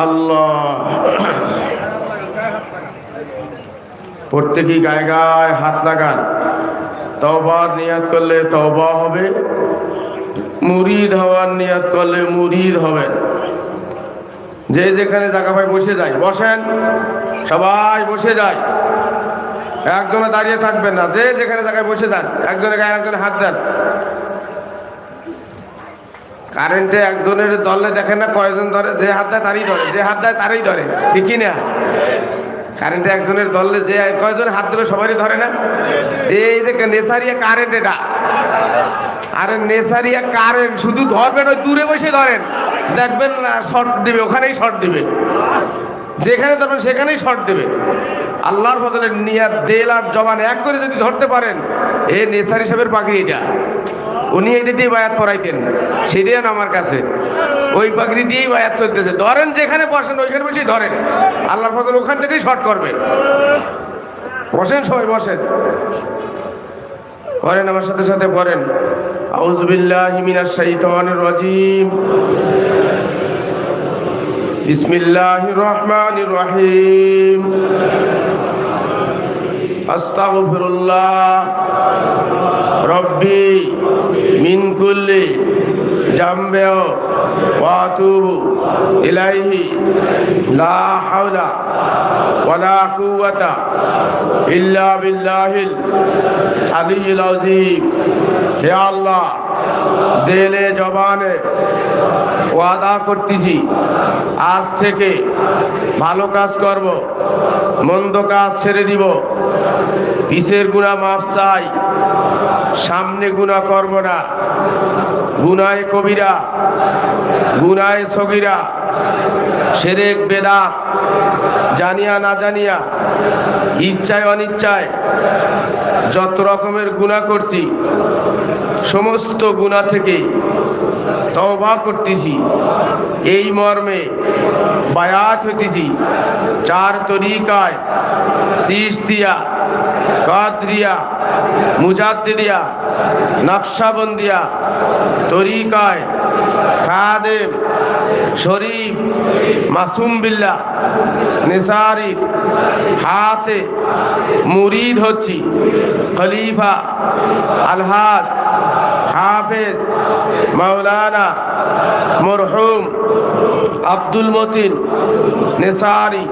আল্লাহ। প্রত্যেকেই গায়ে গায়ে হাত লাগান। তওবার নিয়াত করলে তওবা হবে, মুরিদ হওয়ার নিয়াত করলে মুরিদ হবে। যে যেখানে জায়গা পায় বসে যায়, বসেন, সবাই বসে যায়, একজনে দাঁড়িয়ে থাকবেন না, যে যেখানে জায়গায় বসে যান, একজনের গায়ে একজনে হাত দেন। কারেন্টে একজনের দলে দেখেন না কয়জন ধরে, যে হাত দেয় তারই ধরে, যে হাত দেয় তারই ধরে, ঠিকই না? কারেন্টে একজনের দলে যে কয়জন হাত দেবে সবারই ধরে না? এই যে নেসারিয়া কারেন্ট, এটা আরে নেসারিয়া কারেন্ট, শুধু ধরবেন ওই দূরে বসে ধরেন, দেখবেন না শর্ট দিবে, ওখানেই শর্ট দিবে, যেখানে ধরবেন সেখানেই শর্ট দেবে। আল্লাহর ফজলে নিয়াত দিল আর জবান এক করে যদি ধরতে পারেন, এ নেসারি সাহেবের পাখি, এটা উনি এটা দিয়ে বায়াত পড়াইতেন, সেটাই আমার কাছে ওই পাগড়ি দিয়েই বায়াত চলতেছে। ধরেন যেখানে বসেন ওইখানে বসেই ধরেন, আল্লাহর ফজল ওখান থেকেই শর্ট করবে। বসেন সবাই, বসেন, পড়েন আমার সাথে সাথে পড়েন। আউযু বিল্লাহি মিনাশ শাইতানির রাজীম, বিসমিল্লাহির রহমানির রহিম, আস্তাগফিরুল্লাহ রব্বি মিন কুল্লি জামবে ওয়া আতুবু ইলাইহি লা হাওলা ওয়ালা কুওয়াতা ইল্লা বিল্লাহিল আলিয়্যিল আযীম। হে আল্লাহ, দিলে জবানে ওয়াদা করতেছি, আজ থেকে ভালো কাজ করব, মন্দ কাজ ছেড়ে দিব, পিছের গুনাহ মাফ চাই, সামনে গুনাহ করব না, গুনাহে কবিরা, গুনাহে সগীরা, শিরক বেদাত, জানিয়া না জানিয়া, ইচ্ছায় অনিচ্ছায় যত রকমের গুনাহ করছি, সমস্ত গুনাহ থেকে তওবা করতেছি। এই মর্মে বায়াত হইতেছি, চার তরিকায়, চিশতিয়া, কাদরিয়া, মুজাদ্দিদিয়া, নকশবন্দিয়া তরিকায় খাদেম, শরীফ, মাসুম বিল্লাহ, নেসারি হাতে মুরিদ হচ্ছি। খলিফা আলহাজ হাফেজ মাওলানা মরহুম আব্দুল মতিন নেসারি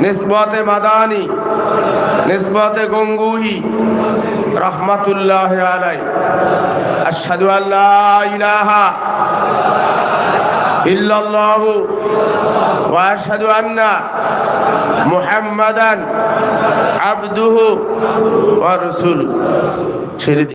নিসবতে মাদানী, নিসবতে গঙ্গুহি রহমাতুল্লাহ আলাইহি। আশহাদু আল্লা ইলাহা ইল্লাল্লাহু ওয়া আশহাদু আন্না মুহাম্মাদান আবদুহু ওয়া রাসূলুহু।